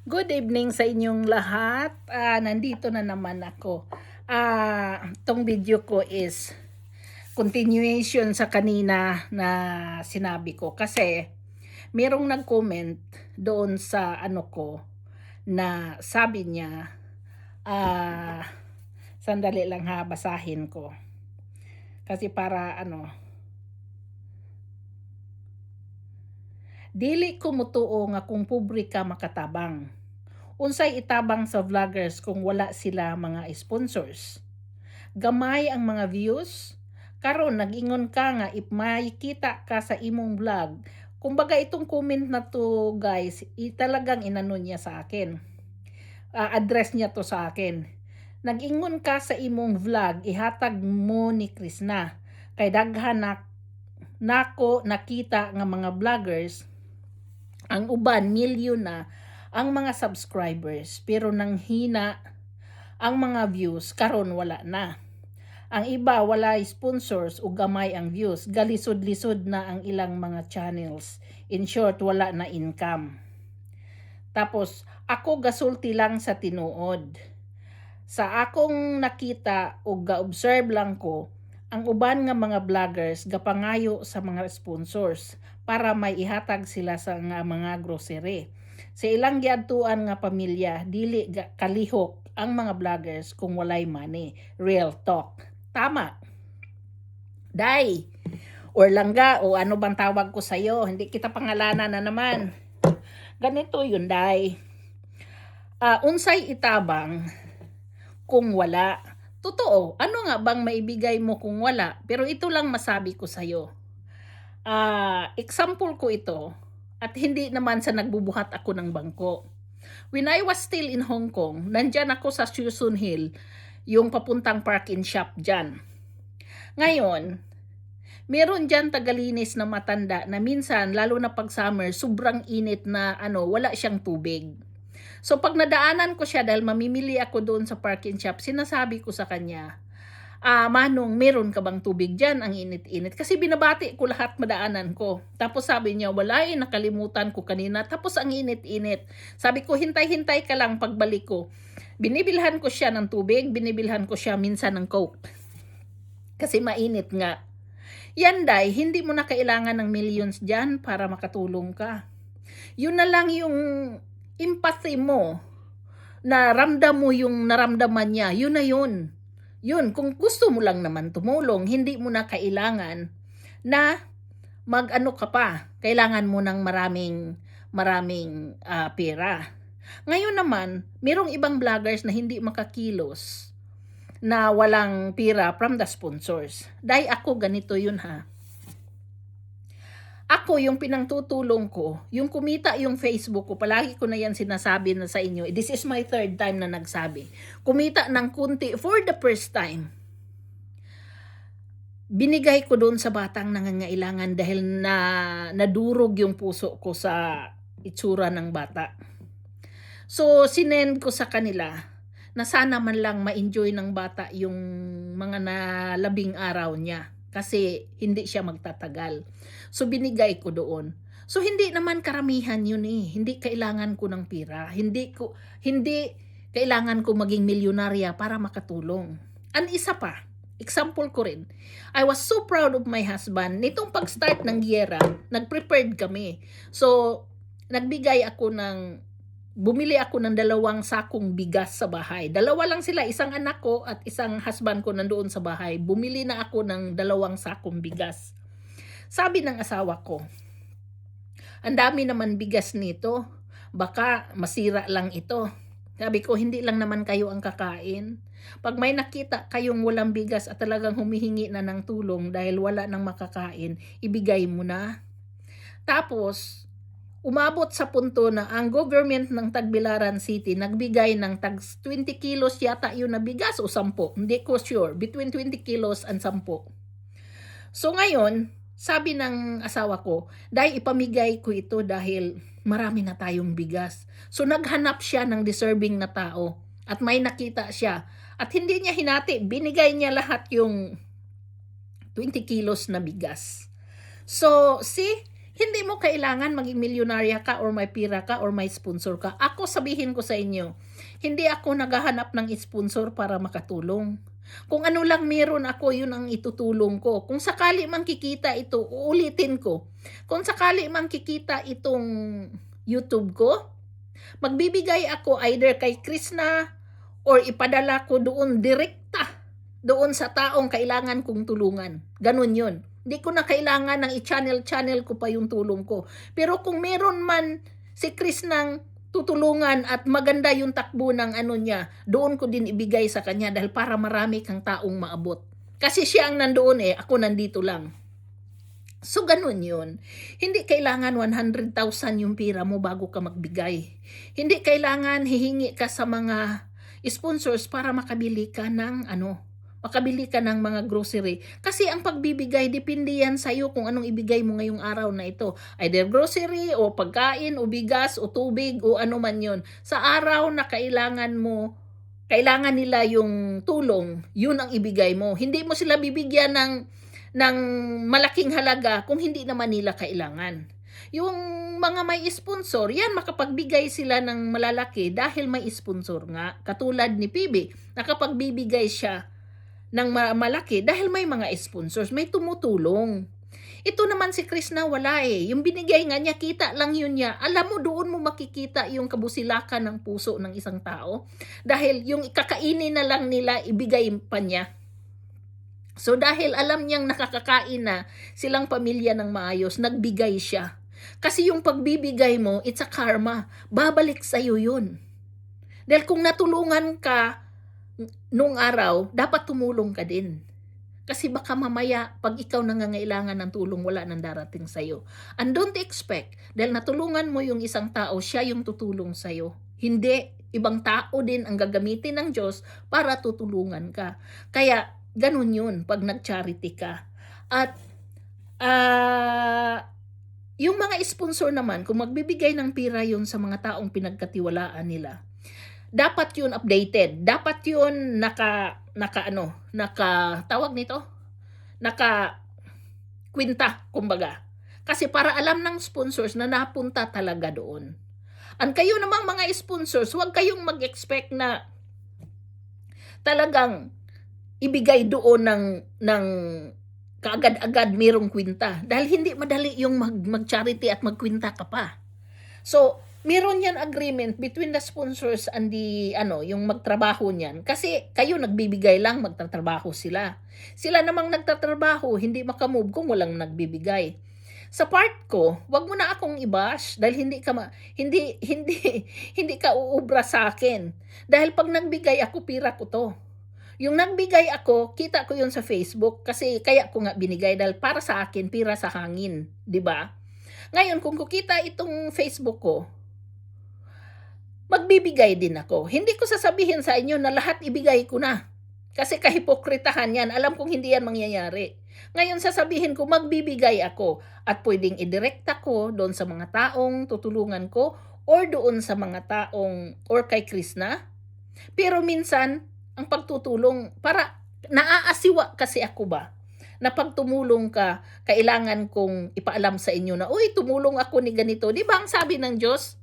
Good evening sa inyong lahat. Nandito na naman ako. Tong video ko is continuation sa kanina na sinabi ko. Kasi merong nag-comment doon sa ano ko na sabi niya, sandali lang ha, basahin ko. Kasi para dili ko mutuo nga kung pobre ka makatabang. Unsay itabang sa vloggers kung wala sila mga sponsors. Gamay ang mga views. Karon nag-ingon ka nga if may kita ka sa imong vlog. Kumbaga itong comment na to guys, talagang inano niya sa akin. Address niya to sa akin. Nag-ingon ka sa imong vlog, ihatag mo ni Krishna. Kay daghan nako nakita nga mga vloggers ang uban milyon na ang mga subscribers pero nang hina ang mga views karon wala na. Ang iba wala sponsors o gamay ang views, galisod-lisod na ang ilang mga channels. In short, wala na income. Tapos ako gasulti lang sa tinuod. Sa akong nakita o ga-observe lang ko, ang uban nga mga vloggers gapangayo sa mga sponsors para may ihatag sila sa mga grocery. Sa ilang giadtuan nga pamilya, dili kalihok ang mga vloggers kung walay money. Real talk. Tama. Day, or langga, o ano bang tawag ko sa'yo, hindi kita pangalanan na naman. Ganito yun, Day. Unsay itabang kung wala. Totoo, ano nga bang maibigay mo kung wala? Pero ito lang masabi ko sa'yo. Example ko ito, at hindi naman sa nagbubuhat ako ng bangko. When I was still in Hong Kong, nandyan ako sa Chusun Hill, yung papuntang park and shop dyan. Ngayon, meron dyan tagalinis na matanda na minsan, lalo na pag summer, sobrang init na wala siyang tubig. So pag nadaanan ko siya dahil mamimili ako doon sa park and shop, sinasabi ko sa kanya, Manong, meron ka bang tubig dyan? Ang init-init. Kasi binabati ko lahat madaanan ko. Tapos sabi niya, wala nakalimutan ko kanina. Tapos ang init-init. Sabi ko, hintay-hintay ka lang pagbalik ko. Binibilhan ko siya ng tubig, binibilhan ko siya minsan ng Coke. Kasi mainit nga. Yan Day, hindi mo na kailangan ng millions dyan para makatulong ka. Yun na lang yung empathy mo, na ramdam mo yung naramdaman niya, yun na yun. Yun, kung gusto mo lang naman tumulong, hindi mo na kailangan na mag-ano ka pa. Kailangan mo ng maraming pera. Ngayon naman, merong ibang vloggers na hindi makakilos na walang pera from the sponsors. Dahil ako ganito yun ha. Ako, yung pinangtutulong ko, yung kumita yung Facebook ko, palagi ko na yan sinasabi na sa inyo. This is my third time na nagsabi. Kumita ng kunti for the first time. Binigay ko doon sa batang nangangailangan dahil nadurog yung puso ko sa itsura ng bata. So, sinend ko sa kanila na sana man lang ma-enjoy ng bata yung mga nalabing araw niya. Kasi hindi siya magtatagal. So binigay ko doon. So hindi naman karamihan yun eh. Hindi kailangan ko ng pera. Hindi kailangan ko maging milyonarya para makatulong. Ang isa pa, example ko rin. I was so proud of my husband. Nitong pag-start ng giyera, nag-prepared kami. So bumili ako ng 2 sakong bigas sa bahay. 2 lang sila, isang anak ko at isang husband ko nandoon sa bahay. Bumili na ako ng 2 sakong bigas. Sabi ng asawa ko, ang dami naman bigas nito, baka masira lang ito. Sabi ko, hindi lang naman kayo ang kakain. Pag may nakita kayong walang bigas at talagang humihingi na ng tulong dahil wala nang makakain, ibigay mo na. Tapos, umabot sa punto na ang government ng Tagbilaran City nagbigay ng 20 kilos yata yun na bigas o 10. Hindi ko sure. Between 20 kilos and 10. So ngayon, sabi ng asawa ko, dahil ipamigay ko ito dahil marami na tayong bigas. So naghanap siya ng deserving na tao at may nakita siya. At hindi niya hinati, binigay niya lahat yung 20 kilos na bigas. So, see, Hindi mo kailangan maging milyonarya ka or may pira ka or may sponsor ka. Ako sabihin ko sa inyo, hindi ako naghahanap ng sponsor para makatulong. Kung ano lang meron ako, yun ang itutulong ko. Kung sakali mang kikita ito, uulitin ko. Kung sakali mang kikita itong YouTube ko, magbibigay ako either kay Krishna or ipadala ko doon direkta doon sa taong kailangan kong tulungan. Ganun yun. Hindi ko na kailangan ng i-channel ko pa yung tulong ko. Pero kung meron man si Chris nang tutulungan at maganda yung takbo ng ano niya, doon ko din ibigay sa kanya dahil para marami kang taong maabot. Kasi siya ang nandoon ako nandito lang. So, ganun yun. Hindi kailangan 100,000 yung pira mo bago ka magbigay. Hindi kailangan hihingi ka sa mga sponsors para makabili ka ng makabili ka ng mga grocery. Kasi ang pagbibigay, depende yan sa'yo kung anong ibigay mo ngayong araw na ito. Either grocery, o pagkain, o bigas, o tubig, o ano man yun. Sa araw na kailangan nila yung tulong, yun ang ibigay mo. Hindi mo sila bibigyan ng malaking halaga kung hindi naman nila kailangan. Yung mga may sponsor, yan makapagbigay sila ng malalaki dahil may sponsor nga. Katulad ni PB, nakapagbibigay siya ng malaki dahil may mga sponsors, may tumutulong. Ito naman si Chris na wala Yung binigay nga niya, kita lang yun niya. Alam mo, doon mo makikita yung kabusilakan ng puso ng isang tao. Dahil yung kakainin na lang nila, ibigay pa niya. So dahil alam niyang nakakakain na silang pamilya ng maayos, nagbigay siya. Kasi yung pagbibigay mo, it's a karma. Babalik sa'yo yun. Dahil kung natulungan ka nung araw, dapat tumulong ka din. Kasi baka mamaya, pag ikaw nangangailangan ng tulong, wala nang darating sa'yo. And don't expect, dahil natulungan mo yung isang tao, siya yung tutulong sa'yo. Hindi, ibang tao din ang gagamitin ng Diyos para tutulungan ka. Kaya, ganun yun pag nag-charity ka. At, yung mga sponsor naman, kung magbibigay ng pira yun sa mga taong pinagkatiwalaan nila, dapat yun updated. Dapat yun tawag nito? Kwinta, kumbaga. Kasi para alam ng sponsors na napunta talaga doon. And kayo namang mga sponsors, huwag kayong mag-expect na talagang ibigay doon ng kaagad-agad mayroong kwinta. Dahil hindi madali yung mag-charity at magkwinta ka pa. So, meron yan agreement between the sponsors and yung magtrabaho niyan. Kasi kayo nagbibigay lang, magtatrabaho sila. Sila namang nagtatrabaho, hindi makamove kung walang nagbibigay. Sa part ko, wag mo na akong i-bash dahil hindi ka uubra sa akin. Dahil pag nagbigay ako, pira ko to. Yung nagbigay ako, kita ko yun sa Facebook kasi kaya ko nga binigay dahil para sa akin, pira sa hangin, 'di ba? Ngayon, kung kukita itong Facebook ko, magbibigay din ako. Hindi ko sasabihin sa inyo na lahat ibigay ko na. Kasi kahipokritahan yan. Alam kong hindi yan mangyayari. Ngayon sasabihin ko, magbibigay ako. At pwedeng idirekta ko doon sa mga taong tutulungan ko or doon sa mga taong or kay Krishna. Pero minsan, ang pagtutulong, para naaasiwa kasi ako ba? Na pag tumulong ka, kailangan kong ipaalam sa inyo na, uy, tumulong ako ni ganito. Di ba ang sabi ng Diyos?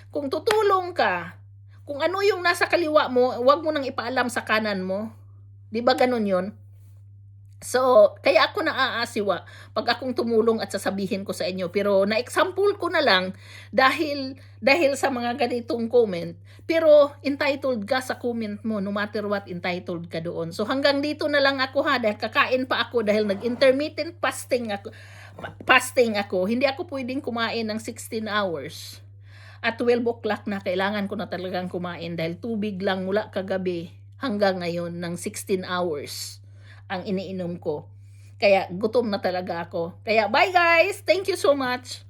Kung tutulong ka, kung ano yung nasa kaliwa mo, huwag mo nang ipaalam sa kanan mo. Di ba ganun yun? So, kaya ako naaasiwa pag akong tumulong at sasabihin ko sa inyo. Pero na-example ko na lang dahil sa mga ganitong comment. Pero entitled ka sa comment mo, no matter what, entitled ka doon. So hanggang dito na lang ako dahil kakain pa ako dahil nag-intermittent fasting ako. Hindi ako pwedeng kumain ng 16 hours. At 12 o'clock na kailangan ko na talagang kumain dahil tubig lang mula kagabi hanggang ngayon ng 16 hours ang iniinom ko. Kaya gutom na talaga ako. Kaya bye guys! Thank you so much!